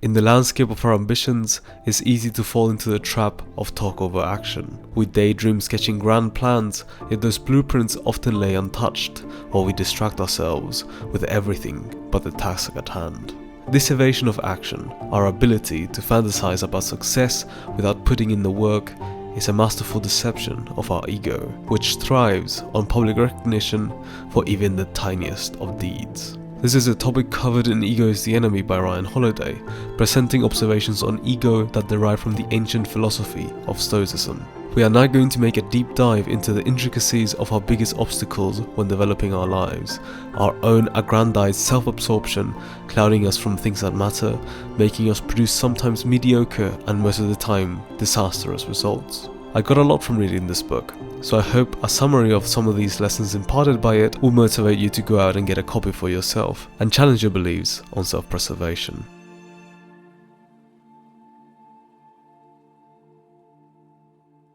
In the landscape of our ambitions, it's easy to fall into the trap of talk over action. We daydream sketching grand plans, yet those blueprints often lay untouched, while we distract ourselves with everything but the task at hand. This evasion of action, our ability to fantasize about success without putting in the work, is a masterful deception of our ego, which thrives on public recognition for even the tiniest of deeds. This is a topic covered in Ego is the Enemy by Ryan Holiday, presenting observations on ego that derive from the ancient philosophy of Stoicism. We are now going to make a deep dive into the intricacies of our biggest obstacles when developing our lives, our own aggrandized self-absorption clouding us from things that matter, making us produce sometimes mediocre and most of the time disastrous results. I got a lot from reading this book, so I hope a summary of some of these lessons imparted by it will motivate you to go out and get a copy for yourself and challenge your beliefs on self-preservation.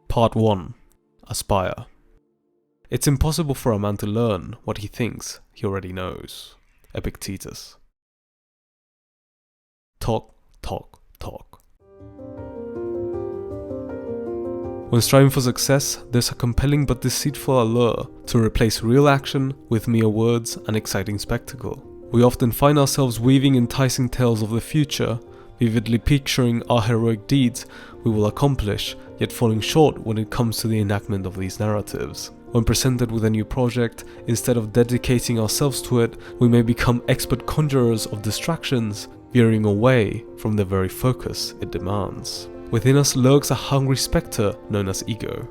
Part 1. Aspire. It's impossible for a man to learn what he thinks he already knows. Epictetus. Talk, talk, talk. When striving for success, there's a compelling but deceitful allure to replace real action with mere words and exciting spectacle. We often find ourselves weaving enticing tales of the future, vividly picturing our heroic deeds we will accomplish, yet falling short when it comes to the enactment of these narratives. When presented with a new project, instead of dedicating ourselves to it, we may become expert conjurers of distractions, veering away from the very focus it demands. Within us lurks a hungry spectre known as ego.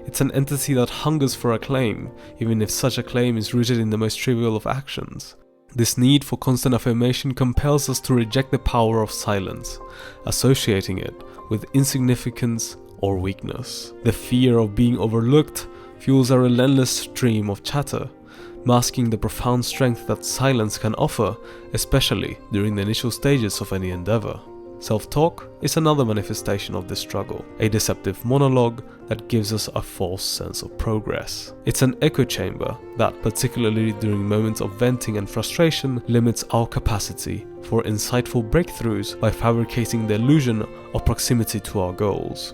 It's an entity that hungers for acclaim, even if such acclaim is rooted in the most trivial of actions. This need for constant affirmation compels us to reject the power of silence, associating it with insignificance or weakness. The fear of being overlooked fuels a relentless stream of chatter, masking the profound strength that silence can offer, especially during the initial stages of any endeavor. Self-talk is another manifestation of this struggle, a deceptive monologue that gives us a false sense of progress. It's an echo chamber that, particularly during moments of venting and frustration, limits our capacity for insightful breakthroughs by fabricating the illusion of proximity to our goals.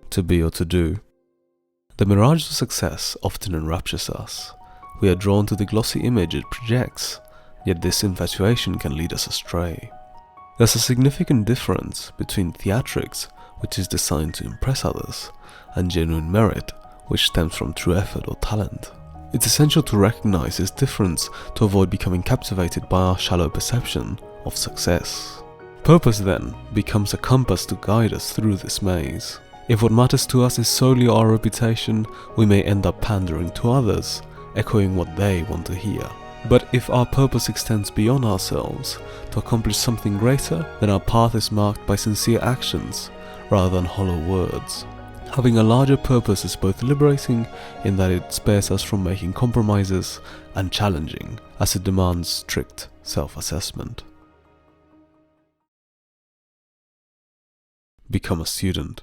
To be or to do. The mirage of success often enraptures us. We are drawn to the glossy image it projects, yet this infatuation can lead us astray. There's a significant difference between theatrics, which is designed to impress others, and genuine merit, which stems from true effort or talent. It's essential to recognize this difference to avoid becoming captivated by our shallow perception of success. Purpose then becomes a compass to guide us through this maze. If what matters to us is solely our reputation, we may end up pandering to others, echoing what they want to hear. But if our purpose extends beyond ourselves to accomplish something greater, then our path is marked by sincere actions rather than hollow words. Having a larger purpose is both liberating in that it spares us from making compromises and challenging as it demands strict self-assessment. Become a student.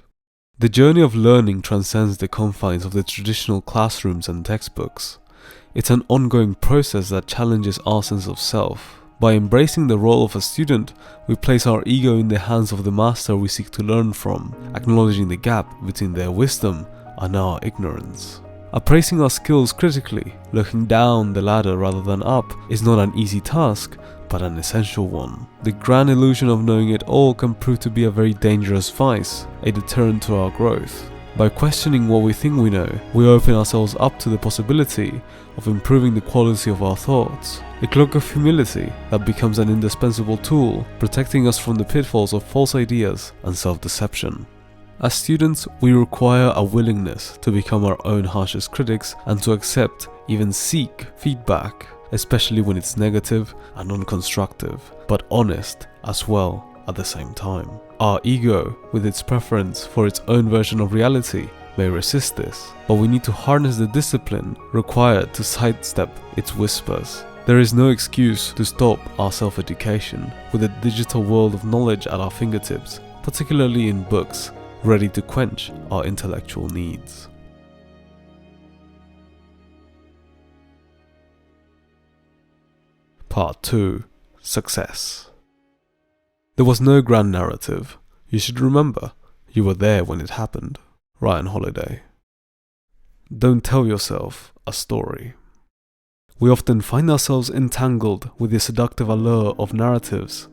The journey of learning transcends the confines of the traditional classrooms and textbooks. It's an ongoing process that challenges our sense of self. By embracing the role of a student, we place our ego in the hands of the master we seek to learn from, acknowledging the gap between their wisdom and our ignorance. Appraising our skills critically, looking down the ladder rather than up, is not an easy task, but an essential one. The grand illusion of knowing it all can prove to be a very dangerous vice, a deterrent to our growth. By questioning what we think we know, we open ourselves up to the possibility of improving the quality of our thoughts. A cloak of humility that becomes an indispensable tool, protecting us from the pitfalls of false ideas and self-deception. As students, we require a willingness to become our own harshest critics and to accept, even seek, feedback, especially when it's negative and non-constructive, but honest as well at the same time. Our ego, with its preference for its own version of reality, may resist this, but we need to harness the discipline required to sidestep its whispers. There is no excuse to stop our self-education with a digital world of knowledge at our fingertips, particularly in books, ready to quench our intellectual needs. Part 2. Success. There was no grand narrative. You should remember, you were there when it happened. Ryan Holiday. Don't tell yourself a story. We often find ourselves entangled with the seductive allure of narratives,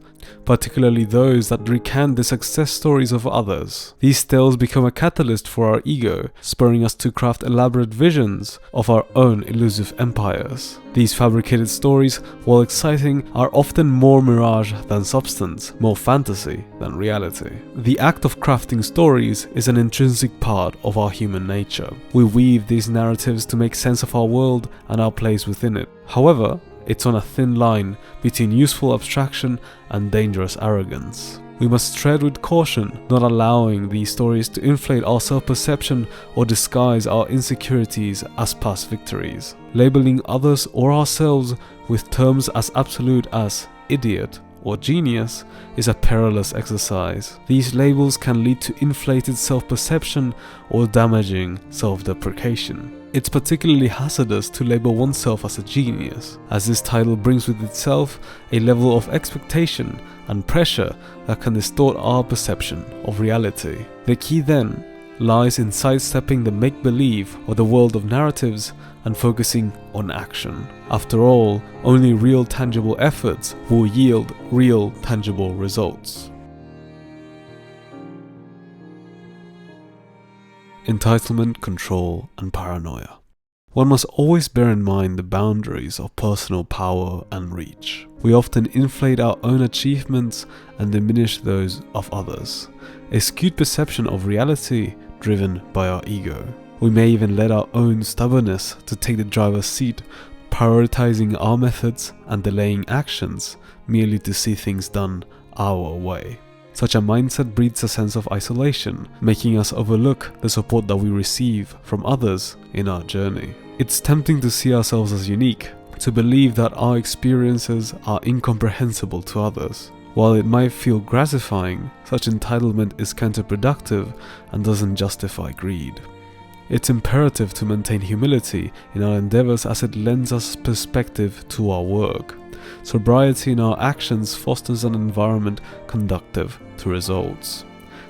particularly those that recount the success stories of others. These tales become a catalyst for our ego, spurring us to craft elaborate visions of our own elusive empires. These fabricated stories, while exciting, are often more mirage than substance, more fantasy than reality. The act of crafting stories is an intrinsic part of our human nature. We weave these narratives to make sense of our world and our place within it. However, it's on a thin line between useful abstraction and dangerous arrogance. We must tread with caution, not allowing these stories to inflate our self-perception or disguise our insecurities as past victories. Labeling others or ourselves with terms as absolute as idiot or genius is a perilous exercise. These labels can lead to inflated self-perception or damaging self-deprecation. It's particularly hazardous to label oneself as a genius, as this title brings with itself a level of expectation and pressure that can distort our perception of reality. The key then lies in sidestepping the make-believe of the world of narratives and focusing on action. After all, only real tangible efforts will yield real tangible results. Entitlement, control, and paranoia. One must always bear in mind the boundaries of personal power and reach. We often inflate our own achievements and diminish those of others, a skewed perception of reality driven by our ego. We may even let our own stubbornness to take the driver's seat, prioritizing our methods and delaying actions merely to see things done our way. Such a mindset breeds a sense of isolation, making us overlook the support that we receive from others in our journey. It's tempting to see ourselves as unique, to believe that our experiences are incomprehensible to others. While it might feel gratifying, such entitlement is counterproductive and doesn't justify greed. It's imperative to maintain humility in our endeavors as it lends us perspective to our work. Sobriety in our actions fosters an environment conducive to results,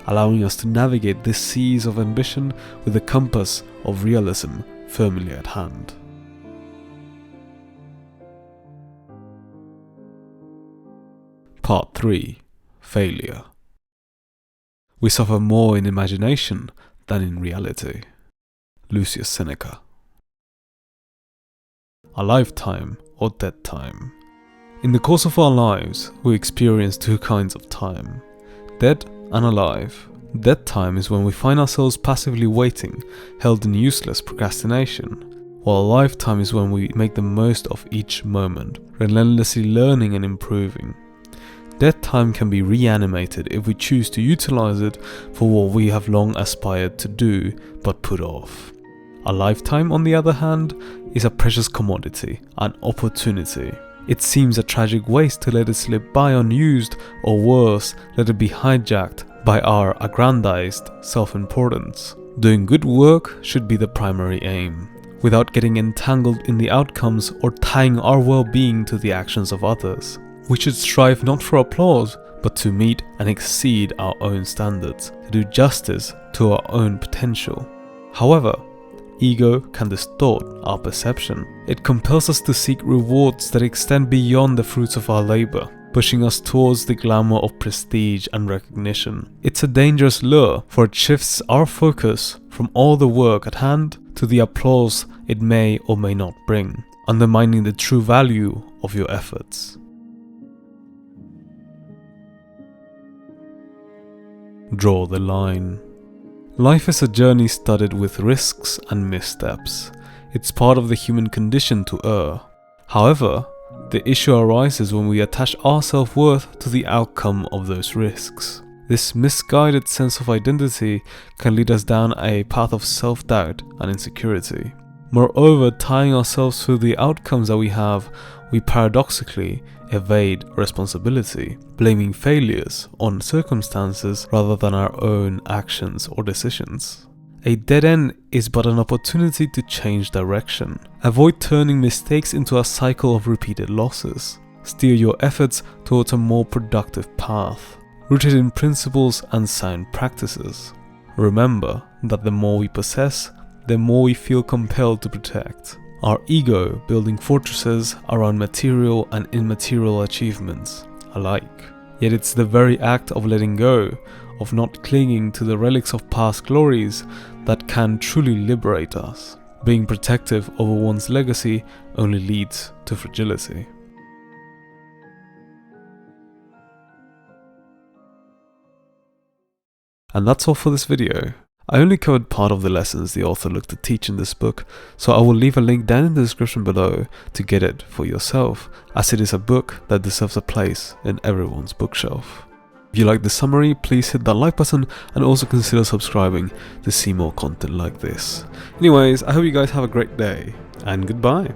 allowing us to navigate the seas of ambition with the compass of realism firmly at hand. Part 3. Failure. We suffer more in imagination than in reality. Lucius Seneca. A lifetime or dead time. In the course of our lives, we experience two kinds of time, dead and alive. Dead time is when we find ourselves passively waiting, held in useless procrastination, while alive time is when we make the most of each moment, relentlessly learning and improving. Dead time can be reanimated if we choose to utilize it for what we have long aspired to do but put off. A lifetime, on the other hand, is a precious commodity, an opportunity. It seems a tragic waste to let it slip by unused, or worse, let it be hijacked by our aggrandized self-importance. Doing good work should be the primary aim, without getting entangled in the outcomes or tying our well-being to the actions of others. We should strive not for applause, but to meet and exceed our own standards, to do justice to our own potential. However, ego can distort our perception. It compels us to seek rewards that extend beyond the fruits of our labor, pushing us towards the glamour of prestige and recognition. It's a dangerous lure, for it shifts our focus from all the work at hand to the applause it may or may not bring, undermining the true value of your efforts. Draw the line. Life is a journey studded with risks and missteps. It's part of the human condition to err. However, the issue arises when we attach our self-worth to the outcome of those risks. This misguided sense of identity can lead us down a path of self-doubt and insecurity. Moreover, tying ourselves to the outcomes that we have, we paradoxically evade responsibility, blaming failures on circumstances rather than our own actions or decisions. A dead end is but an opportunity to change direction. Avoid turning mistakes into a cycle of repeated losses. steer your efforts towards a more productive path, rooted in principles and sound practices. Remember that the more we possess, the more we feel compelled to protect. Our ego building fortresses around material and immaterial achievements alike. Yet it's the very act of letting go, of not clinging to the relics of past glories, that can truly liberate us. Being protective over one's legacy only leads to fragility. And that's all for this video. I only covered part of the lessons the author looked to teach in this book, so I will leave a link down in the description below to get it for yourself, as it is a book that deserves a place in everyone's bookshelf. If you like the summary, please hit that like button and also consider subscribing to see more content like this. Anyways, I hope you guys have a great day, and goodbye.